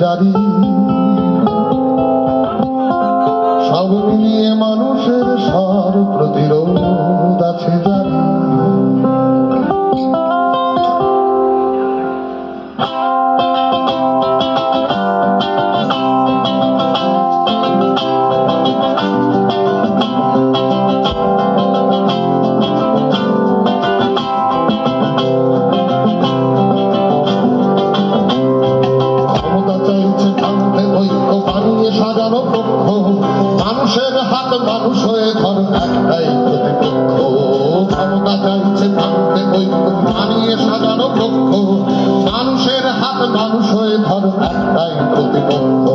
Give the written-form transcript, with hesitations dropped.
জারি, সব মিলিয়ে মানুষের সার প্রতিরোধ আছে জারি। সাজানো পক্ষ, মানুষের হাত মানুষ হয়ে ধর একটাই প্রতিপক্ষ। ক্ষমতা চাইছে ভাঙতে ঐক্য বানিয়ে সাজানো পক্ষ, মানুষের হাত মানুষ হয়ে ধর একটাই প্রতিপক্ষ।